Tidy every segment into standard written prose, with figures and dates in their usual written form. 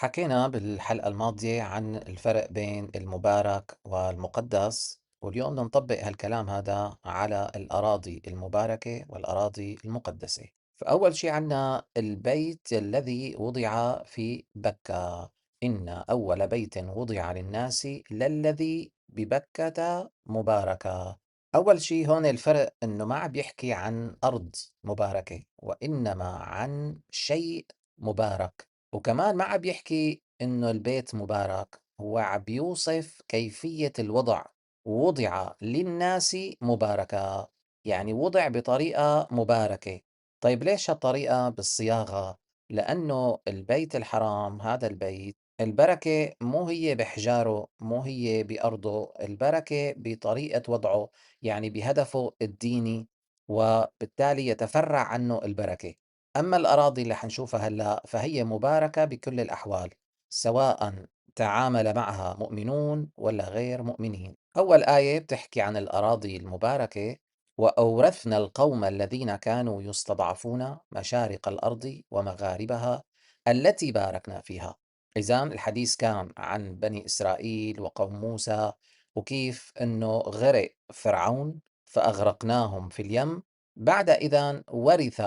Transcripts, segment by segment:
حكينا بالحلقة الماضية عن الفرق بين المبارك والمقدس، واليوم بدنا نطبق هالكلام هذا على الأراضي المباركة والأراضي المقدسة. فأول شي عنا البيت الذي وضع في بكة. إن أول بيت وضع للناس للذي ببكة مباركة. أول شي هون الفرق إنه ما عم بيحكي عن أرض مباركة، وإنما عن شيء مبارك. وكمان ما عم يحكي إنه البيت مبارك، هو عم بيوصف كيفية الوضع. وضع للناس مباركة، يعني وضع بطريقة مباركة. طيب ليش هالطريقة بالصياغة؟ لأنه البيت الحرام، هذا البيت البركة مو هي بحجاره، مو هي بأرضه، البركة بطريقة وضعه، يعني بهدفه الديني، وبالتالي يتفرع عنه البركة. أما الأراضي اللي حنشوفها هلأ فهي مباركة بكل الأحوال، سواء تعامل معها مؤمنون ولا غير مؤمنين. أول آية بتحكي عن الأراضي المباركة: وأورثنا القوم الذين كانوا يستضعفون مشارق الأرض ومغاربها التي باركنا فيها. إذن الحديث كان عن بني إسرائيل وقوم موسى، وكيف أنه غرق فرعون فأغرقناهم في اليم، بعد إذن ورث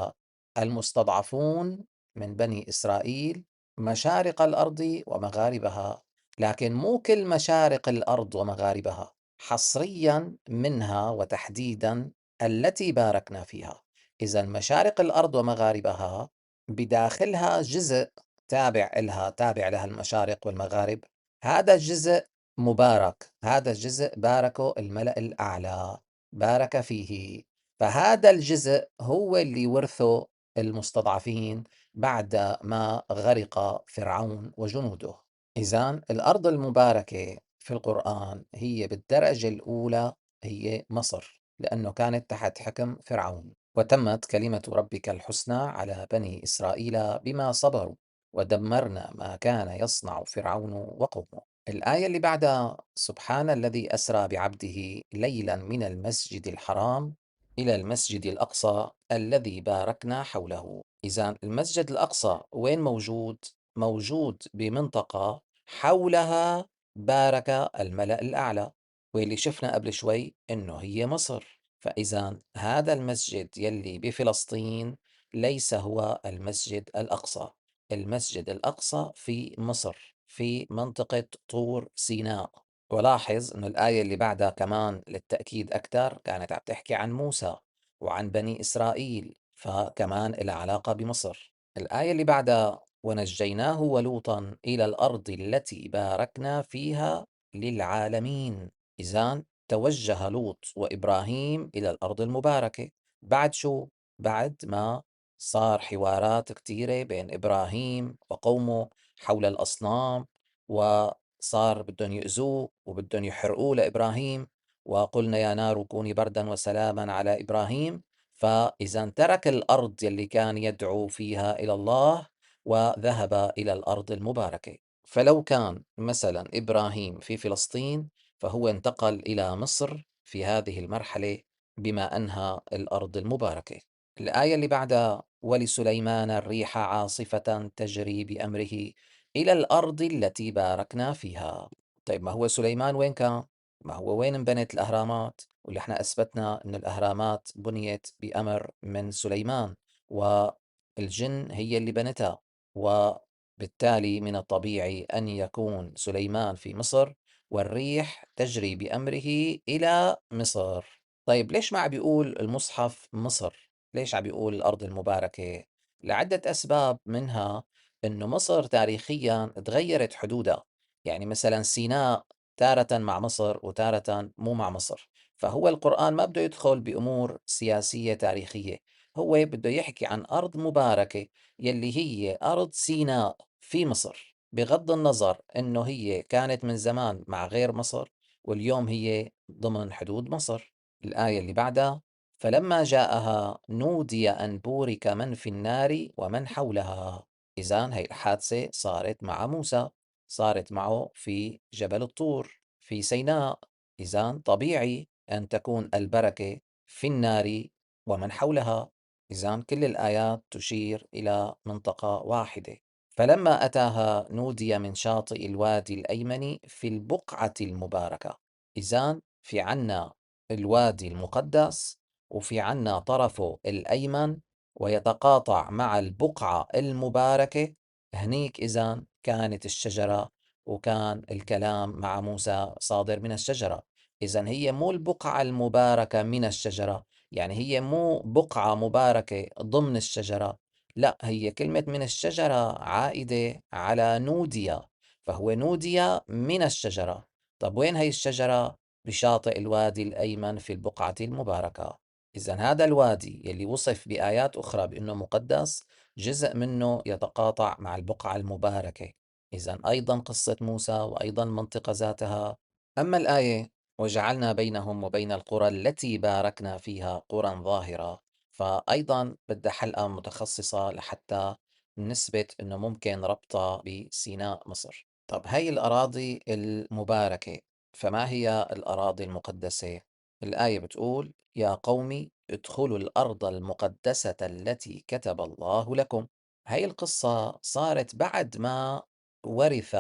المستضعفون من بني إسرائيل مشارق الأرض ومغاربها، لكن مو كل مشارق الأرض ومغاربها، حصريا منها وتحديدا التي باركنا فيها. إذا مشارق الأرض ومغاربها بداخلها جزء تابع لها المشارق والمغارب. هذا الجزء مبارك، هذا الجزء باركه الملأ الأعلى، بارك فيه. فهذا الجزء هو اللي ورثه المستضعفين بعد ما غرق فرعون وجنوده. إذن الأرض المباركة في القرآن هي بالدرجة الأولى هي مصر، لأنه كانت تحت حكم فرعون. وتمت كلمة ربك الحسنى على بني إسرائيل بما صبروا، ودمرنا ما كان يصنع فرعون وقومه. الآية اللي بعدها: سبحان الذي أسرى بعبده ليلا من المسجد الحرام إلى المسجد الأقصى الذي باركنا حوله. إذا المسجد الأقصى وين موجود؟ موجود بمنطقة حولها بارك الملأ الأعلى، واللي شفنا قبل شوي إنه هي مصر. فإذا هذا المسجد يلي بفلسطين ليس هو المسجد الأقصى. المسجد الأقصى في مصر، في منطقة طور سيناء. ولاحظ إنه الآية اللي بعدها كمان للتأكيد أكثر كانت عم تحكي عن موسى وعن بني إسرائيل، فكمان لها علاقة بمصر. الآية اللي بعدها: ونجيناه ولوطا إلى الأرض التي باركنا فيها للعالمين. إذن توجه لوط وإبراهيم إلى الأرض المباركة. بعد شو؟ بعد ما صار حوارات كتيرة بين إبراهيم وقومه حول الأصنام، وصار بدهم يؤذوه وبدهم يحرقوه لإبراهيم، وقلنا يا نار كوني بردا وسلاما على إبراهيم. فإذا ترك الأرض يلي كان يدعو فيها إلى الله وذهب إلى الأرض المباركة. فلو كان مثلا إبراهيم في فلسطين، فهو انتقل إلى مصر في هذه المرحلة بما أنهى الأرض المباركة. الآية اللي بعدها: ولسليمان الريح عاصفة تجري بأمره إلى الأرض التي باركنا فيها. طيب ما هو سليمان وين كان؟ ما هو وين انبنت الأهرامات؟ واللي احنا أثبتنا أن الأهرامات بنيت بأمر من سليمان، والجن هي اللي بنتها، وبالتالي من الطبيعي أن يكون سليمان في مصر والريح تجري بأمره إلى مصر. طيب ليش ما عم بيقول المصحف مصر؟ ليش عم بيقول الأرض المباركة؟ لعدة أسباب، منها إنه مصر تاريخيا تغيرت حدودها. يعني مثلا سيناء تارة مع مصر وتارة مو مع مصر. فهو القرآن ما بده يدخل بأمور سياسية تاريخية، هو بده يحكي عن أرض مباركة يلي هي أرض سيناء في مصر، بغض النظر إنه هي كانت من زمان مع غير مصر واليوم هي ضمن حدود مصر. الآية اللي بعدها: فلما جاءها نودي أن بورك من في النار ومن حولها. إذن هي الحادثة صارت مع موسى، صارت معه في جبل الطور في سيناء. إذن طبيعي أن تكون البركة في النار ومن حولها. إذن كل الآيات تشير إلى منطقة واحدة. فلما أتاها نودي من شاطئ الوادي الأيمن في البقعة المباركة. إذن في عنا الوادي المقدس، وفي عنا طرفه الأيمن ويتقاطع مع البقعة المباركة. هنيك إذن كانت الشجرة، وكان الكلام مع موسى صادر من الشجرة. إذن هي مو البقعة المباركة من الشجرة، يعني هي مو بقعة مباركة ضمن الشجرة، لا، هي كلمة من الشجرة عائدة على نودية، فهو نودية من الشجرة. طب وين هي الشجرة؟ بشاطئ الوادي الأيمن في البقعة المباركة. إذا هذا الوادي يلي وصف بآيات أخرى بأنه مقدس، جزء منه يتقاطع مع البقعة المباركة. إذا أيضا قصة موسى وأيضا المنطقة ذاتها. أما الآية وجعلنا بينهم وبين القرى التي باركنا فيها قرى ظاهرة، فأيضا بدها حلقة متخصصة لحتى نثبت إنه ممكن ربطها بسيناء مصر. طب هاي الأراضي المباركة، فما هي الأراضي المقدسة؟ الآية بتقول: يا قوم ادخلوا الأرض المقدسة التي كتب الله لكم. هاي القصة صارت بعد ما ورث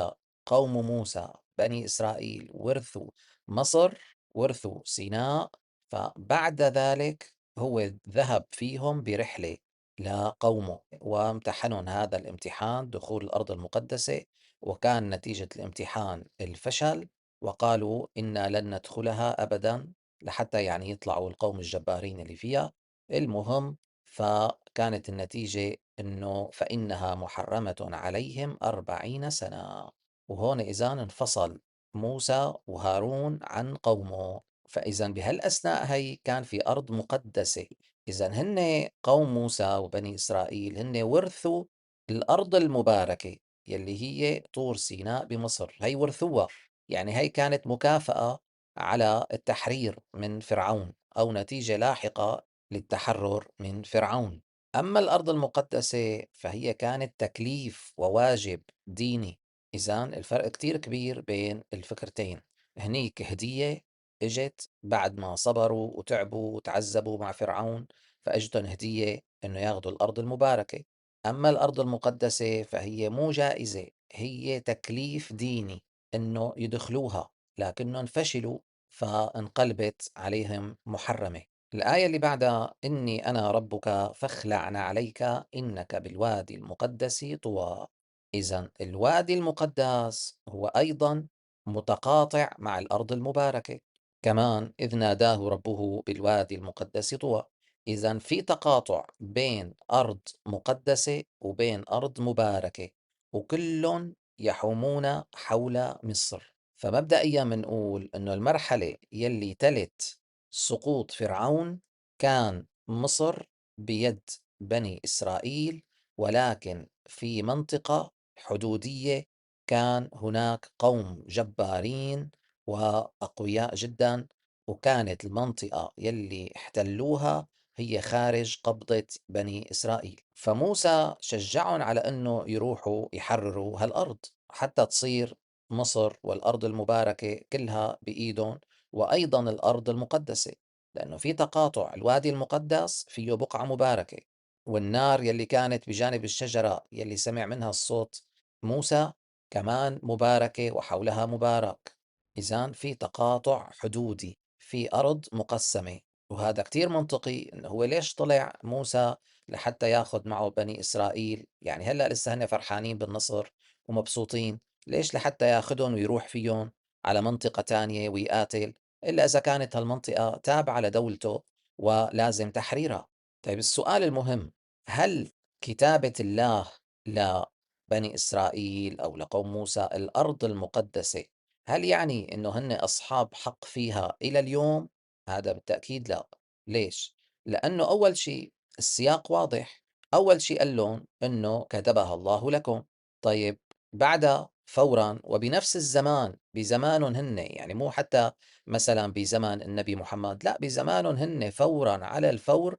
قوم موسى، بني إسرائيل ورثوا مصر، ورثوا سيناء. فبعد ذلك هو ذهب فيهم برحلة لقومه وامتحنهم هذا الامتحان دخول الأرض المقدسة، وكان نتيجة الامتحان الفشل، وقالوا إنا لن ندخلها أبدا لحتى يعني يطلعوا القوم الجبارين اللي فيها. المهم، فكانت النتيجة إنه فإنها محرمة عليهم 40 سنة. وهون إذن انفصل موسى وهارون عن قومه. فإذا بهالأثناء هي كان في أرض مقدسة. إذا هن قوم موسى وبني إسرائيل هن ورثوا الأرض المباركة يلي هي طور سيناء بمصر، هي ورثوها. يعني هي كانت مكافأة على التحرير من فرعون، أو نتيجة لاحقة للتحرر من فرعون. أما الأرض المقدسة فهي كانت تكليف وواجب ديني. إذا الفرق كتير كبير بين الفكرتين. هنيك هدية اجت بعد ما صبروا وتعبوا وتعذبوا مع فرعون، فاجتن هدية انه ياخذوا الارض المباركة. اما الارض المقدسة فهي مو جائزة، هي تكليف ديني انه يدخلوها، لكنهم فشلوا فانقلبت عليهم محرمة. الآية اللي بعدها: إني أنا ربك فاخلع عليك إنك بالوادي المقدس طوى. إذا الوادي المقدس هو أيضا متقاطع مع الأرض المباركة. كمان إذ ناداه ربه بالوادي المقدس طوى. إذا في تقاطع بين أرض مقدسة وبين أرض مباركة، وكلهم يحومون حول مصر. فمبدئيا بنقول إنه المرحلة يلي تلت سقوط فرعون كان مصر بيد بني إسرائيل، ولكن في منطقة حدودية كان هناك قوم جبارين وأقوياء جدا، وكانت المنطقة يلي احتلوها هي خارج قبضة بني إسرائيل. فموسى شجعهم على أنه يروحوا يحرروا هالأرض حتى تصير مصر والأرض المباركة كلها بإيدهم، وأيضا الأرض المقدسة، لأنه في تقاطع. الوادي المقدس فيه بقعة مباركة، والنار يلي كانت بجانب الشجرة يلي سمع منها الصوت موسى كمان مباركة وحولها مبارك. إذن في تقاطع حدودي في أرض مقسمة. وهذا كتير منطقي إنه هو ليش طلع موسى لحتى ياخذ معه بني إسرائيل. يعني هلأ لسه هن فرحانين بالنصر ومبسوطين، ليش لحتى ياخذهم ويروح فيهم على منطقة تانية ويقاتل، إلا إذا كانت هالمنطقة تابعة لدولته ولازم تحريرها. طيب السؤال المهم: هل كتابة الله لبني إسرائيل أو لقوم موسى الأرض المقدسة، هل يعني إنه هن أصحاب حق فيها إلى اليوم؟ هذا بالتأكيد لا. ليش؟ لأنه أول شيء السياق واضح. أول شيء قال لهم إنه كتبها الله لكم. طيب بعدها فورا وبنفس الزمان، بزمانهم هن، يعني مو حتى مثلا بزمان النبي محمد، لا، بزمانهم هن فورا على الفور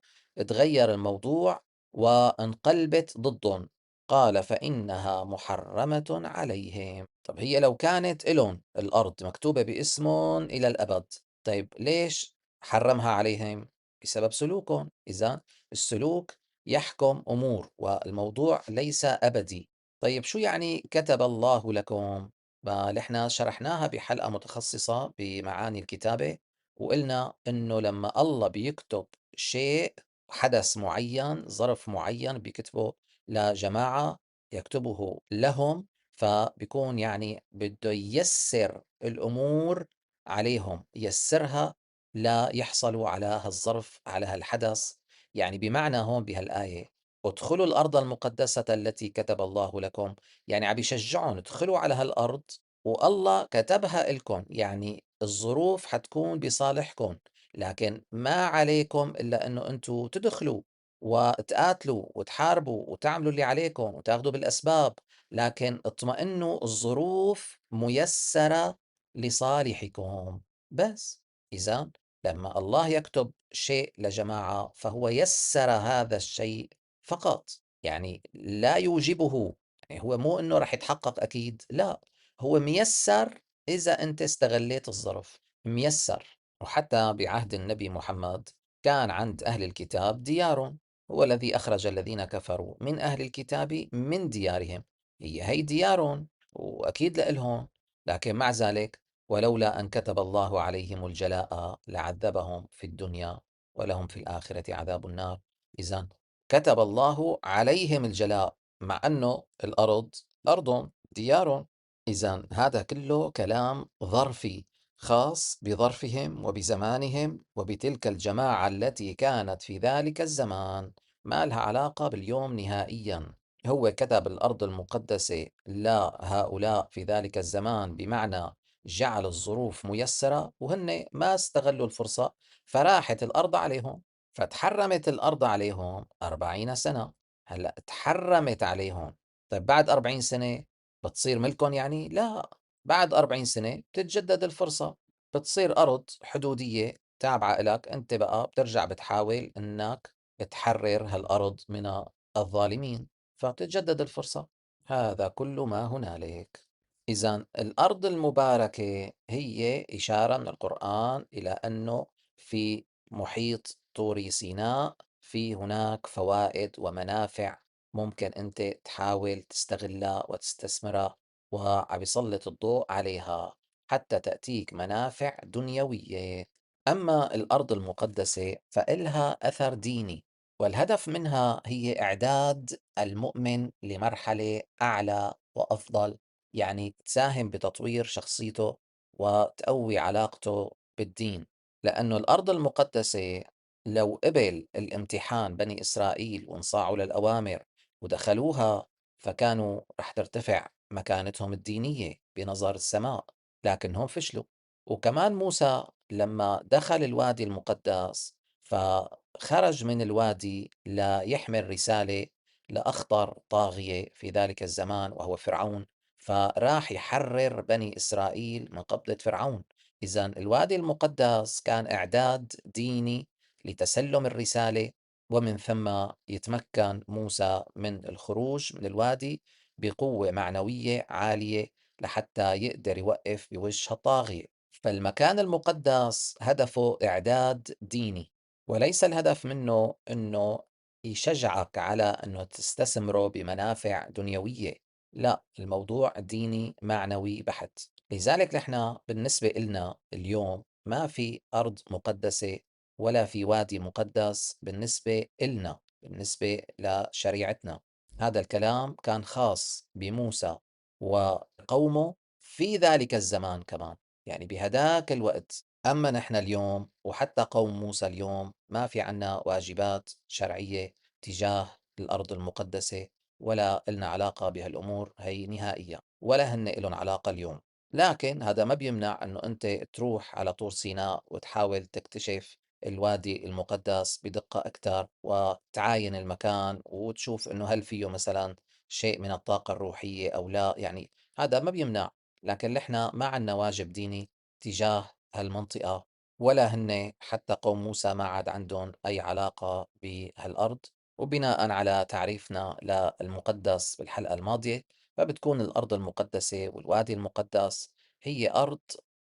تغير الموضوع وانقلبت ضدهم. قال فإنها محرمة عليهم. طب هي لو كانت إلهم الأرض مكتوبة باسمهم إلى الأبد، طيب ليش حرمها عليهم؟ بسبب سلوكهم. إذا السلوك يحكم أمور، والموضوع ليس أبدي. طيب شو يعني كتب الله لكم؟ ما نحن شرحناها بحلقة متخصصة بمعاني الكتابة، وقلنا إنه لما الله بيكتب شيء، حدث معين، ظرف معين بيكتبه لجماعة، يكتبه لهم، فبيكون يعني بده ييسر الأمور عليهم، ييسرها ليحصلوا على هالظرف، على هالحدث. يعني بمعنى هون بهالآية: ادخلوا الأرض المقدسة التي كتب الله لكم. يعني عم بيشجعهم: ادخلوا على هالأرض والله كتبها إلكم، يعني الظروف حتكون بصالحكم، لكن ما عليكم إلا أنه أنتوا تدخلوا وتقاتلوا وتحاربوا وتعملوا اللي عليكم وتاخدوا بالأسباب، لكن اطمئنوا، الظروف ميسرة لصالحكم. بس إذا لما الله يكتب شيء لجماعة فهو يسر هذا الشيء فقط، يعني لا يوجبه. يعني هو مو إنه راح يتحقق أكيد، لا، هو ميسّر إذا أنت استغلّيت الظرف، ميسّر. وحتى بعهد النبي محمد كان عند أهل الكتاب ديار، هو الذي أخرج الذين كفروا من أهل الكتاب من ديارهم، هي ديارٌ وأكيد لإلهم، لكن مع ذلك ولولا أن كتب الله عليهم الجلاء لعذبهم في الدنيا ولهم في الآخرة عذاب النار. إذن كتب الله عليهم الجلاء، مع أنه الأرض أرض، ديار. إذن هذا كله كلام ظرفي خاص بظرفهم وبزمانهم وبتلك الجماعة التي كانت في ذلك الزمان، ما لها علاقة باليوم نهائيا. هو كتب الأرض المقدسة لهؤلاء في ذلك الزمان، بمعنى جعل الظروف ميسرة وهن ما استغلوا الفرصة، فراحت الأرض عليهم، فتحرمت الأرض عليهم 40 سنة. هلأ تحرمت عليهم، طيب بعد 40 سنة بتصير ملكهم؟ يعني لا، بعد 40 سنة بتتجدد الفرصة، بتصير أرض حدودية تابعة إلك، أنت بقى بترجع بتحاول إنك تحرر هالأرض من الظالمين، فبتتجدد الفرصة. هذا كل ما هنالك. إذا الأرض المباركة هي إشارة من القرآن إلى أنه في محيط طور سيناء في هناك فوائد ومنافع ممكن أنت تحاول تستغلها وتستثمرها، وعم يسلط الضوء عليها حتى تأتيك منافع دنيوية. أما الأرض المقدسة فإلها أثر ديني، والهدف منها هي إعداد المؤمن لمرحلة أعلى وأفضل، يعني تساهم بتطوير شخصيته وتقوي علاقته بالدين. لأنه الأرض المقدسة لو قبل الامتحان بني إسرائيل وانصاعوا للأوامر ودخلوها، فكانوا رح ترتفع مكانتهم الدينية بنظر السماء، لكنهم فشلوا. وكمان موسى لما دخل الوادي المقدس فخرج من الوادي ليحمل رسالة لأخطر طاغية في ذلك الزمان وهو فرعون، فراح يحرر بني إسرائيل من قبضة فرعون. إذا الوادي المقدس كان إعداد ديني لتسلم الرسالة، ومن ثم يتمكن موسى من الخروج من الوادي بقوة معنوية عالية لحتى يقدر يوقف بوجه الطاغية. فالمكان المقدس هدفه إعداد ديني، وليس الهدف منه إنه يشجعك على إنه تستثمره بمنافع دنيوية، لا، الموضوع ديني معنوي بحت. لذلك نحن بالنسبة إلنا اليوم ما في أرض مقدسة ولا في وادي مقدس بالنسبة إلنا، بالنسبة لشريعتنا. هذا الكلام كان خاص بموسى وقومه في ذلك الزمان كمان، يعني بهداك الوقت. أما نحن اليوم وحتى قوم موسى اليوم ما في عنا واجبات شرعية تجاه الأرض المقدسة، ولا إلنا علاقة بهالأمور هي نهائيا، ولا هن إلهم علاقة اليوم. لكن هذا ما بيمنع أنه أنت تروح على طور سيناء وتحاول تكتشف الوادي المقدس بدقة أكثر وتعاين المكان وتشوف أنه هل فيه مثلا شيء من الطاقة الروحية أو لا، يعني هذا ما بيمنع. لكن نحن ما عنا واجب ديني تجاه هالمنطقة، ولا هن حتى قوم موسى ما عاد عندهم أي علاقة بهالأرض. وبناء على تعريفنا للمقدس بالحلقة الماضية، فبتكون الأرض المقدسة والوادي المقدس هي أرض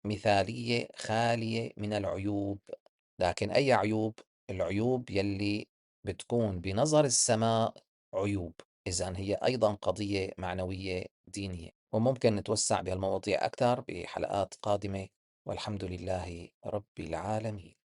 مثالية خالية من العيوب. لكن أي عيوب؟ العيوب يلي بتكون بنظر السماء عيوب، إذن هي أيضًا قضية معنوية دينية، وممكن نتوسّع بهالمواضيع أكتر بحلقات قادمة، والحمد لله رب العالمين.